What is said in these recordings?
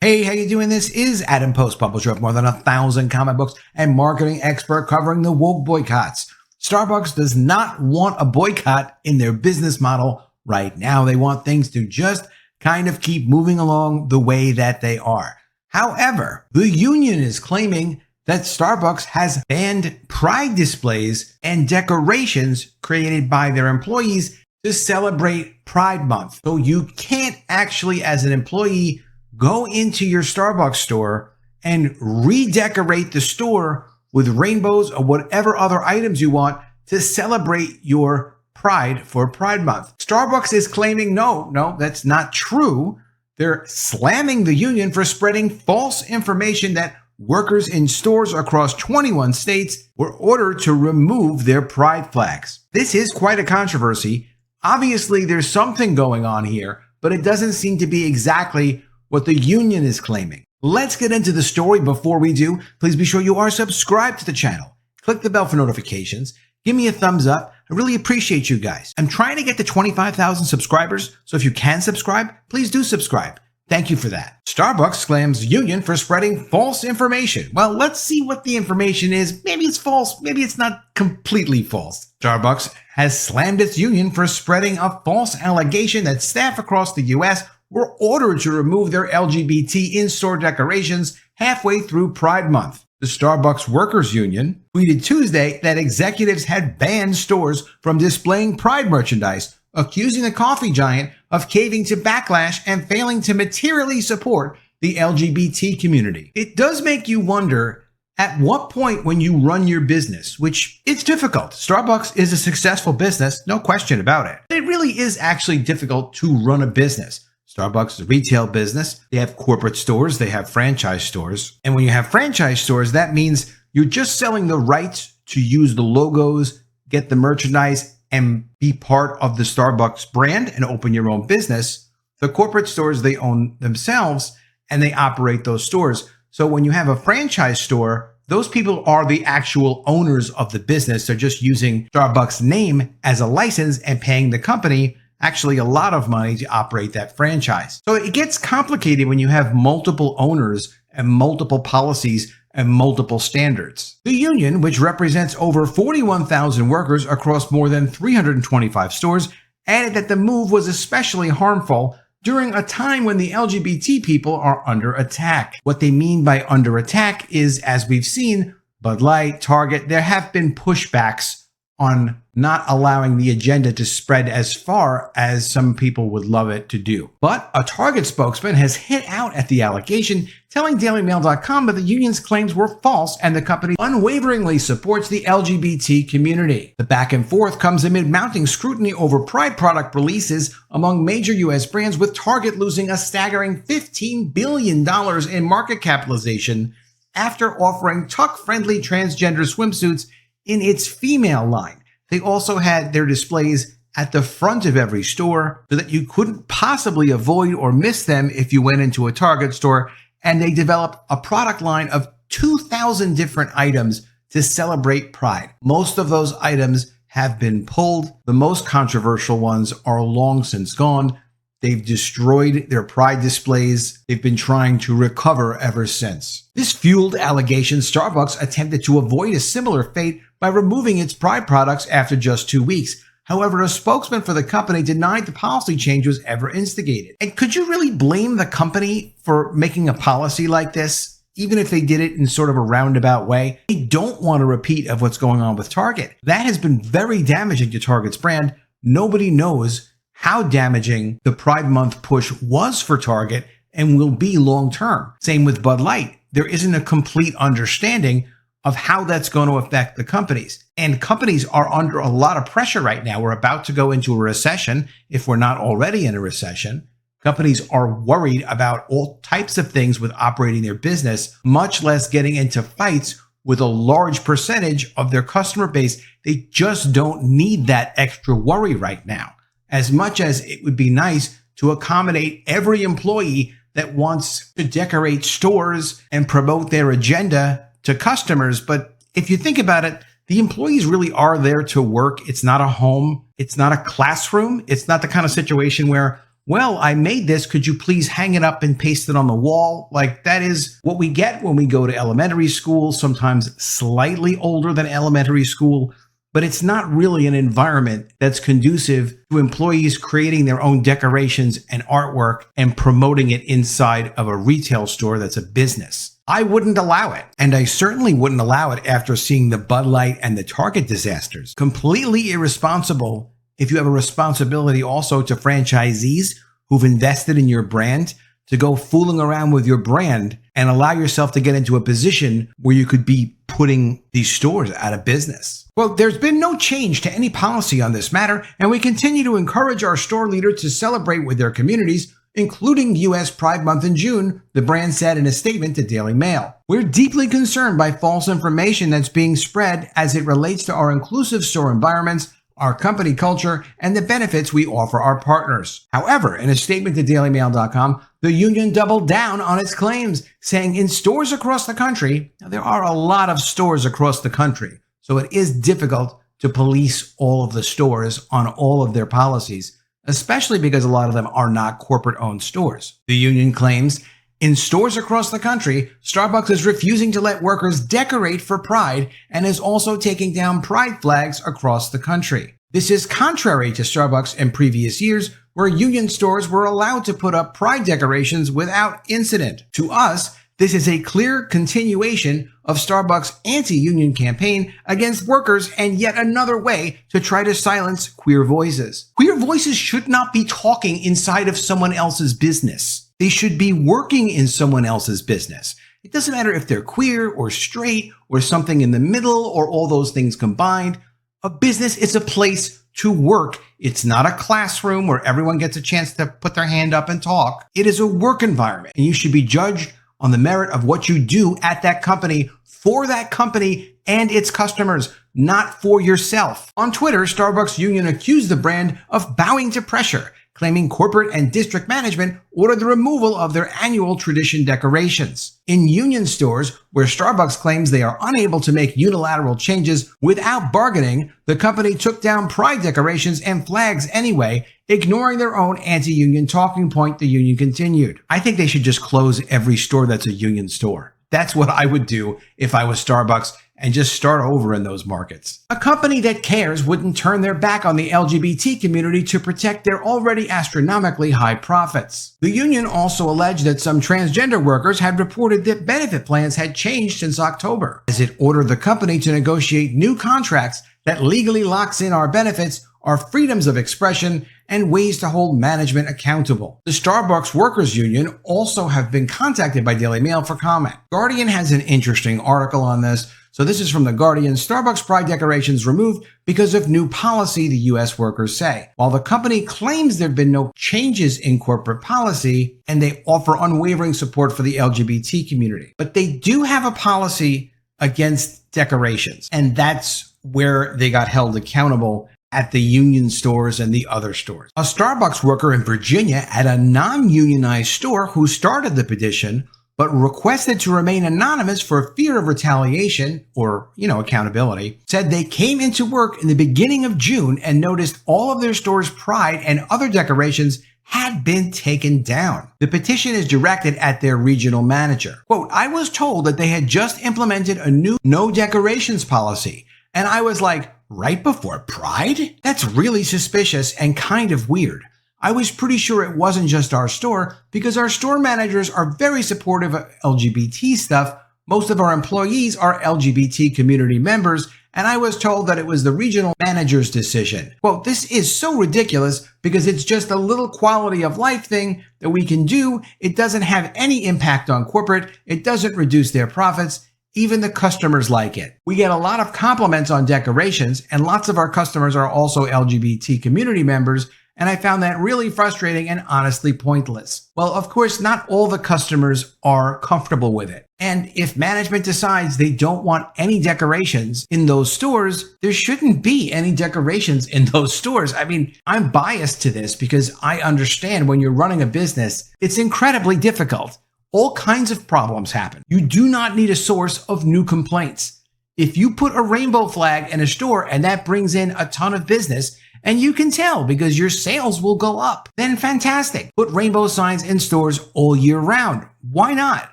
Hey, how you doing? This is Adam Post, publisher of more than 1,000 comic books and marketing expert covering the woke boycotts. Starbucks does not want a boycott in their business model right now. They want things to just kind of keep moving along the way that they are. However, the union is claiming that Starbucks has banned pride displays and decorations created by their employees to celebrate Pride Month. So you can't actually, as an employee, go into your Starbucks store and redecorate the store with rainbows or whatever other items you want to celebrate your Pride for Pride Month. Starbucks is claiming, no, that's not true. They're slamming the union for spreading false information that workers in stores across 21 states were ordered to remove their pride flags. This is quite a controversy. Obviously, there's something going on here, but it doesn't seem to be exactly what the union is claiming. Let's get into the story. Before we do, please be sure you are subscribed to the channel. Click the bell for notifications. Give me a thumbs up. I really appreciate you guys. I'm trying to get to 25,000 subscribers, so if you can subscribe, please do subscribe. Thank you for that. Starbucks slams union for spreading false information. Well, let's see what the information is. Maybe it's false, maybe it's not completely false. Starbucks has slammed its union for spreading a false allegation that staff across the U.S. were ordered to remove their LGBT in-store decorations halfway through Pride Month. The Starbucks Workers Union tweeted Tuesday that executives had banned stores from displaying Pride merchandise, accusing the coffee giant of caving to backlash and failing to materially support the LGBT community. It does make you wonder, at what point when you run your business, which it's difficult. Starbucks is a successful business, no question about it. It really is actually difficult to run a business. Starbucks is a retail business. They have corporate stores. They have franchise stores. And when you have franchise stores, that means you're just selling the rights to use the logos, get the merchandise, and be part of the Starbucks brand and open your own business. The corporate stores, they own themselves and they operate those stores. So when you have a franchise store, those people are the actual owners of the business. They're just using Starbucks' name as a license and paying the company actually a lot of money to operate that franchise. So it gets complicated when you have multiple owners and multiple policies and multiple standards. The union, which represents over 41,000 workers across more than 325 stores, added that the move was especially harmful during a time when the LGBT people are under attack. What they mean by under attack is, as we've seen, Bud Light, Target, there have been pushbacks on not allowing the agenda to spread as far as some people would love it to do. But a Target spokesman has hit out at the allegation, telling DailyMail.com that the union's claims were false and the company unwaveringly supports the LGBT community. The back and forth comes amid mounting scrutiny over Pride product releases among major U.S. brands, with Target losing a staggering $15 billion in market capitalization after offering tuck-friendly transgender swimsuits in its female line. They also had their displays at the front of every store so that you couldn't possibly avoid or miss them if you went into a Target store. And they developed a product line of 2,000 different items to celebrate Pride. Most of those items have been pulled. The most controversial ones are long since gone. They've destroyed their Pride displays. They've been trying to recover ever since. This fueled allegations Starbucks attempted to avoid a similar fate by removing its Pride products after just 2 weeks. However, a spokesman for the company denied the policy change was ever instigated. And could you really blame the company for making a policy like this, even if they did it in sort of a roundabout way? They don't want a repeat of what's going on with Target. That has been very damaging to Target's brand. Nobody knows how damaging the Pride Month push was for Target and will be long term. Same with Bud Light. There isn't a complete understanding of how that's going to affect the companies. And companies are under a lot of pressure right now. We're about to go into a recession, if we're not already in a recession. Companies are worried about all types of things with operating their business, much less getting into fights with a large percentage of their customer base. They just don't need that extra worry right now. As much as it would be nice to accommodate every employee that wants to decorate stores and promote their agenda to customers. But if you think about it, the employees really are there to work. It's not a home. It's not a classroom. It's not the kind of situation where well, I made this. Could you please hang it up and paste it on the wall? Like, that is what we get when we go to elementary school, sometimes slightly older than elementary school. But it's not really an environment that's conducive to employees creating their own decorations and artwork and promoting it inside of a retail store that's a business. I wouldn't allow it. And I certainly wouldn't allow it after seeing the Bud Light and the Target disasters. Completely irresponsible if you have a responsibility also to franchisees who've invested in your brand to go fooling around with your brand and allow yourself to get into a position where you could be putting these stores out of business. Well, there's been no change to any policy on this matter, and we continue to encourage our store leaders to celebrate with their communities, including U.S. Pride Month in June, the brand said in a statement to Daily Mail. We're deeply concerned by false information that's being spread as it relates to our inclusive store environments, our company culture, and the benefits we offer our partners. However, in a statement to dailymail.com, the union doubled down on its claims, saying in stores across the country, now there are a lot of stores across the country, so it is difficult to police all of the stores on all of their policies, especially because a lot of them are not corporate-owned stores. The union claims in stores across the country, Starbucks is refusing to let workers decorate for Pride and is also taking down Pride flags across the country. This is contrary to Starbucks in previous years, where union stores were allowed to put up Pride decorations without incident. To us, this is a clear continuation of Starbucks' anti-union campaign against workers and yet another way to try to silence queer voices. Queer voices should not be talking inside of someone else's business. They should be working in someone else's business. It doesn't matter if they're queer or straight or something in the middle or all those things combined. A business is a place to work. It's not a classroom where everyone gets a chance to put their hand up and talk. It is a work environment, and you should be judged on the merit of what you do at that company for that company and its customers, not for yourself. On Twitter, Starbucks union accused the brand of bowing to pressure, claiming corporate and district management ordered the removal of their annual tradition decorations. In union stores, where Starbucks claims they are unable to make unilateral changes without bargaining, the company took down Pride decorations and flags anyway, ignoring their own anti-union talking point, the union continued. I think they should just close every store that's a union store. That's what I would do if I was Starbucks and just start over in those markets. A company that cares wouldn't turn their back on the LGBT community to protect their already astronomically high profits. The union also alleged that some transgender workers had reported that benefit plans had changed since October, as it ordered the company to negotiate new contracts that legally locks in our benefits, our freedoms of expression, and ways to hold management accountable. The Starbucks Workers Union also have been contacted by Daily Mail for comment. Guardian has an interesting article on this. So this is from The Guardian. Starbucks Pride decorations removed because of new policy, the U.S. workers say. While the company claims there have been no changes in corporate policy and they offer unwavering support for the LGBT community, but they do have a policy against decorations. And that's where they got held accountable at the union stores and the other stores. A Starbucks worker in Virginia at a non-unionized store who started the petition but requested to remain anonymous for fear of retaliation or, accountability, said they came into work in the beginning of June and noticed all of their store's Pride and other decorations had been taken down. The petition is directed at their regional manager. Quote, I was told that they had just implemented a new no decorations policy. And I was like, right before Pride? That's really suspicious and kind of weird. I was pretty sure it wasn't just our store because our store managers are very supportive of LGBT stuff. Most of our employees are LGBT community members, and I was told that it was the regional manager's decision. Well, this is so ridiculous because it's just a little quality of life thing that we can do. It doesn't have any impact on corporate. It doesn't reduce their profits. Even the customers like it. We get a lot of compliments on decorations, and lots of our customers are also LGBT community members, and I found that really frustrating and honestly pointless. Well, of course, not all the customers are comfortable with it. And if management decides they don't want any decorations in those stores, there shouldn't be any decorations in those stores. I mean, I'm biased to this because I understand when you're running a business, it's incredibly difficult. All kinds of problems happen. You do not need a source of new complaints. If you put a rainbow flag in a store and that brings in a ton of business and you can tell because your sales will go up. Then fantastic. Put rainbow signs in stores all year round. Why not?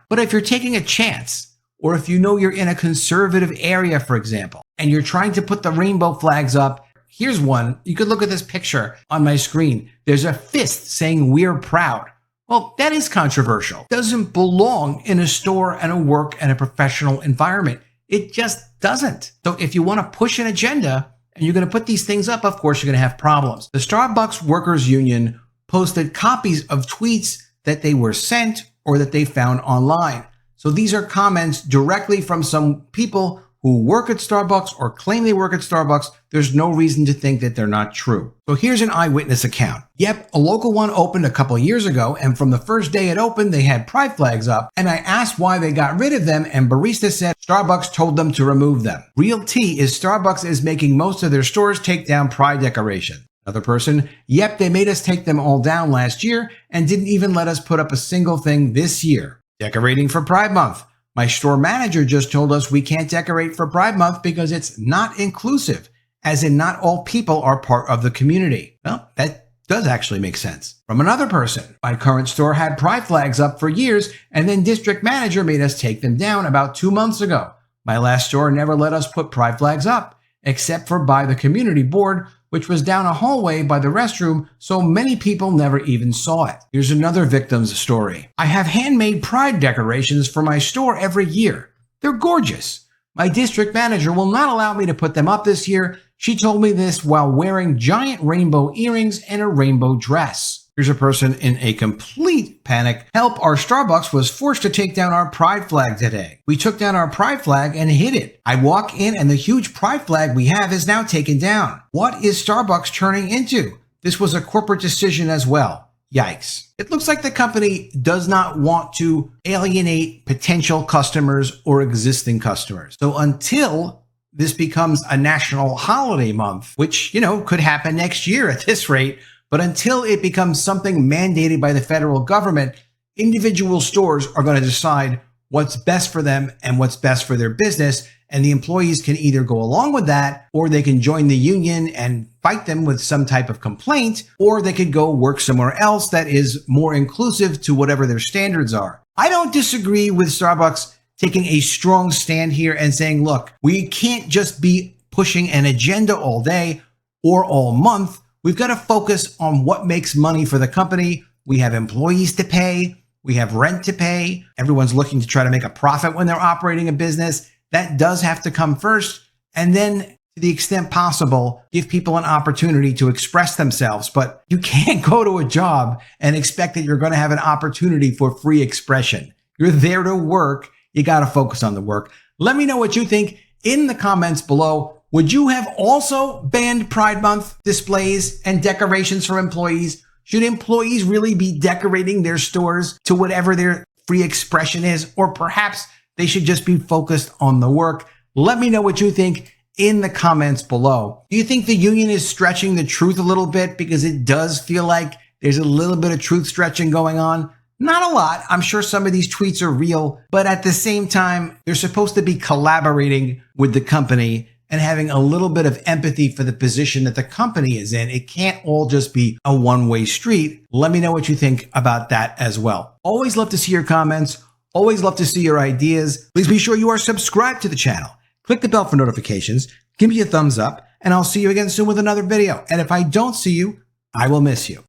But if you're taking a chance, or if you know you're in a conservative area, for example, and you're trying to put the rainbow flags up, here's one. You could look at this picture on my screen. There's a fist saying "We're proud." Well, that is controversial. It doesn't belong in a store and a work and a professional environment. It just doesn't. So if you want to push an agenda and you're going to put these things up, of course, you're going to have problems. The Starbucks Workers Union posted copies of tweets that they were sent or that they found online. So these are comments directly from some people who work at Starbucks or claim they work at Starbucks. There's no reason to think that they're not true. So here's an eyewitness account. Yep, a local one opened a couple years ago, and from the first day it opened, they had pride flags up, and I asked why they got rid of them, and barista said Starbucks told them to remove them. Real tea is Starbucks is making most of their stores take down pride decoration. Another person, yep, they made us take them all down last year and didn't even let us put up a single thing this year. Decorating for Pride Month. My store manager just told us we can't decorate for Pride Month because it's not inclusive, as in not all people are part of the community. Well, that does actually make sense. From another person, my current store had pride flags up for years, and then district manager made us take them down about 2 months ago. My last store never let us put pride flags up, except for by the community board, which was down a hallway by the restroom, so many people never even saw it. Here's another victim's story. I have handmade pride decorations for my store every year. They're gorgeous. My district manager will not allow me to put them up this year. She told me this while wearing giant rainbow earrings and a rainbow dress. Here's a person in a complete panic. Help, our Starbucks was forced to take down our pride flag today. We took down our pride flag and hid it. I walk in and the huge pride flag we have is now taken down. What is Starbucks turning into? This was a corporate decision as well. Yikes. It looks like the company does not want to alienate potential customers or existing customers. So until this becomes a national holiday month, which, could happen next year at this rate, but until it becomes something mandated by the federal government, individual stores are going to decide what's best for them and what's best for their business. And the employees can either go along with that, or they can join the union and fight them with some type of complaint, or they could go work somewhere else that is more inclusive to whatever their standards are. I don't disagree with Starbucks taking a strong stand here and saying, look, we can't just be pushing an agenda all day or all month. We've got to focus on what makes money for the company. We have employees to pay. We have rent to pay. Everyone's looking to try to make a profit when they're operating a business. That does have to come first. And then, to the extent possible, give people an opportunity to express themselves. But you can't go to a job and expect that you're going to have an opportunity for free expression. You're there to work. You got to focus on the work. Let me know what you think in the comments below. Would you have also banned Pride Month displays and decorations for employees? Should employees really be decorating their stores to whatever their free expression is? Or perhaps they should just be focused on the work? Let me know what you think in the comments below. Do you think the union is stretching the truth a little bit? Because it does feel like there's a little bit of truth stretching going on. Not a lot. I'm sure some of these tweets are real, but at the same time, they're supposed to be collaborating with the company and having a little bit of empathy for the position that the company is in. It can't all just be a one-way street. Let me know what you think about that as well. Always love to see your comments. Always love to see your ideas. Please be sure you are subscribed to the channel. Click the bell for notifications. Give me a thumbs up, and I'll see you again soon with another video. And if I don't see you, I will miss you.